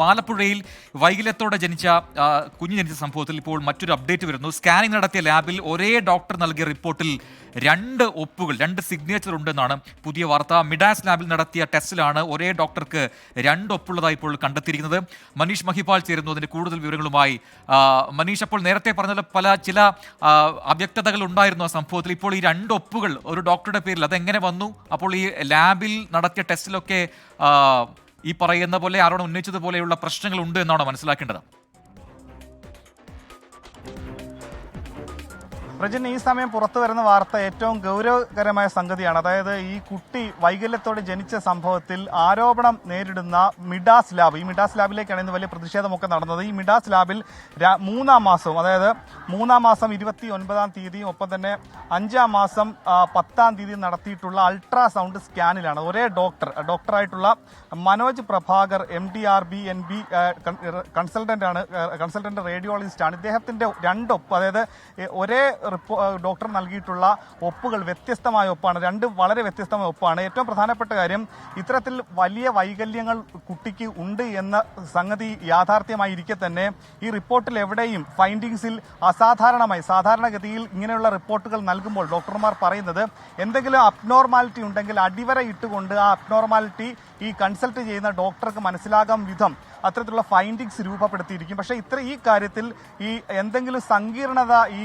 പാലപ്പുഴയിൽ വൈകല്യത്തോടെ ജനിച്ച കുഞ്ഞ് ജനിച്ച സംഭവത്തിൽ ഇപ്പോൾ മറ്റൊരു അപ്ഡേറ്റ് വരുന്നു. സ്കാനിംഗ് നടത്തിയ ലാബിൽ ഒരേ ഡോക്ടർ നൽകിയ റിപ്പോർട്ടിൽ 2 ഒപ്പുകൾ 2 സിഗ്നേച്ചർ ഉണ്ടെന്നാണ് പുതിയ വാർത്ത. മിഡാസ് ലാബിൽ നടത്തിയ ടെസ്റ്റിലാണ് ഒരേ ഡോക്ടർക്ക് 2 ഒപ്പുള്ളതായി ഇപ്പോൾ കണ്ടെത്തിയിരിക്കുന്നത്. മനീഷ് മഹിപാൽ ചേരുന്നു അതിന്റെ കൂടുതൽ വിവരങ്ങളുമായി. മനീഷ്, അപ്പോൾ നേരത്തെ പറഞ്ഞ ചില അവ്യക്തതകൾ ഉണ്ടായിരുന്നു ആ സംഭവത്തിൽ. ഇപ്പോൾ ഈ 2 ഒപ്പുകൾ ഒരു ഡോക്ടറുടെ പേരിൽ അതെങ്ങനെ വന്നു? അപ്പോൾ ഈ ലാബിൽ നടത്തിയ ടെസ്റ്റിലൊക്കെ ഈ പറയുന്ന പോലെ ആരോട് ഉന്നയിച്ചതുപോലെയുള്ള പ്രശ്നങ്ങൾ ഉണ്ട് എന്നാണോ മനസ്സിലാക്കേണ്ടത്? പ്രജിൻ, ഈ സമയം പുറത്തു വരുന്ന വാർത്ത ഏറ്റവും ഗൗരവകരമായ സംഗതിയാണ്. അതായത് ഈ കുട്ടി വൈകല്യത്തോടെ ജനിച്ച സംഭവത്തിൽ ആരോപണം നേരിടുന്ന മിഡാസ് ലാബ്, ഈ മിഡാസ് ലാബിലേക്കാണ് ഇന്ന് വലിയ പ്രതിഷേധമൊക്കെ നടന്നത്. ഈ മിഡാസ് ലാബിൽ 3-ാം മാസം, അതായത് 3-ാം മാസം 29-ാം തീയതിയും ഒപ്പം തന്നെ 5-ാം മാസം 10-ാം തീയതിയും നടത്തിയിട്ടുള്ള അൾട്രാസൗണ്ട് സ്കാനിലാണ് ഒരേ ഡോക്ടറായിട്ടുള്ള Manoj Prabhakar MD-RB NB consultant radiologist ആണ്. ഇദ്ദേഹത്തിന്റെ 2 ഒപ്പ്, അതായത് ഒരേ ഡോക്ടർ നൽകിയിട്ടുള്ള ഒപ്പുകൾ വ്യത്യസ്തമായ ഒപ്പാണ്. 2 വളരെ വ്യത്യസ്തമായ ഒപ്പാണ്. ഏറ്റവും പ്രധാനപ്പെട്ട കാര്യം, ഇത്തരത്തിൽ വലിയ വൈകല്യങ്ങൾ കുട്ടിക്ക് ഉണ്ട് എന്ന സംഗതി യാഥാർത്ഥ്യമായിരിക്കെ തന്നെ ഈ റിപ്പോർട്ടിൽ എവിടെയും ഫൈൻഡിങ്സിൽ സാധാരണഗതിയിൽ ഇങ്ങനെയുള്ള റിപ്പോർട്ടുകൾ നൽകുമ്പോൾ ഡോക്ടർമാർ പറയുന്നത് എന്തെങ്കിലും അബ്നോർമാലിറ്റി ഉണ്ടെങ്കിൽ അടിവര ഇട്ടുകൊണ്ട് ആ അബ്നോർമാലിറ്റി ഈ കൺസൾട്ട് ചെയ്യുന്ന ഡോക്ടർക്ക് മനസ്സിലാകാൻ വിധം അത്തരത്തിലുള്ള ഫൈൻഡിങ്സ് രൂപപ്പെടുത്തിയിരിക്കും. പക്ഷേ ഈ കാര്യത്തിൽ ഈ എന്തെങ്കിലും സങ്കീർണത ഈ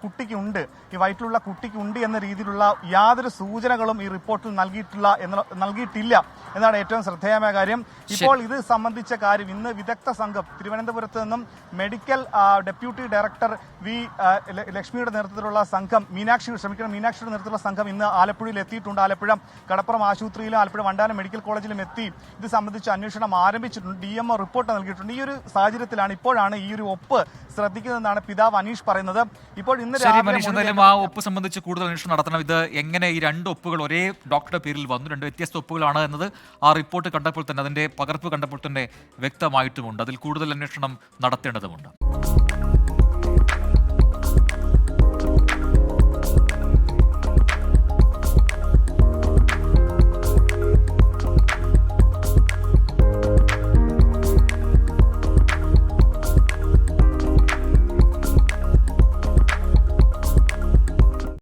കുട്ടിക്കുണ്ട്, ഈ വയറ്റിലുള്ള കുട്ടിക്കുണ്ട് എന്ന രീതിയിലുള്ള യാതൊരു സൂചനകളും ഈ റിപ്പോർട്ടിൽ നൽകിയിട്ടില്ല എന്നാണ് ഏറ്റവും ശ്രദ്ധേയമായ കാര്യം. ഇപ്പോൾ ഇത് സംബന്ധിച്ച കാര്യം ഇന്ന് വിദഗ്ധ സംഘം തിരുവനന്തപുരത്ത് നിന്നും മെഡിക്കൽ ഡെപ്യൂട്ടി ഡയറക്ടർ ലക്ഷ്മിയുടെ നേതൃത്വത്തിലുള്ള സംഘം, മീനാക്ഷിയുടെ നേതൃത്വത്തിലുള്ള സംഘം ഇന്ന് ആലപ്പുഴയിൽ എത്തിയിട്ടുണ്ട്. ആലപ്പുഴ കടപ്പുറം ആശുപത്രിയിലും ആലപ്പുഴ വണ്ടാനം മെഡിക്കൽ കോളേജിലും എത്തി ഇത് സംബന്ധിച്ച് അന്വേഷണം ആരംഭിച്ചിട്ടുണ്ട്. DMO റിപ്പോർട്ട് നൽകിയിട്ടുണ്ട്. ഈ ഒരു സാഹചര്യത്തിലാണ് ഇപ്പോഴാണ് ഈ ഒരു ഒപ്പ് ശ്രദ്ധിക്കുന്നതെന്നാണ് പിതാവ് അനീഷ് പറയുന്നത്. ഇപ്പോൾ ഇന്ന് ആ ഒപ്പ് സംബന്ധിച്ച് കൂടുതൽ അന്വേഷണം നടത്തണം. ഇത് എങ്ങനെ ഈ 2 ഒപ്പുകൾ ഒരേ ഡോക്ടറുടെ പേരിൽ വന്നു, 2 വ്യത്യസ്ത ഒപ്പുകളാണ് എന്നത് ആ റിപ്പോർട്ട് കണ്ടപ്പോൾ തന്നെ, അതിന്റെ പകർപ്പ് കണ്ടപ്പോൾ തന്നെ വ്യക്തമായിട്ടുമുണ്ട്. അതിൽ കൂടുതൽ അന്വേഷണം നടത്തേണ്ടതുണ്ട്.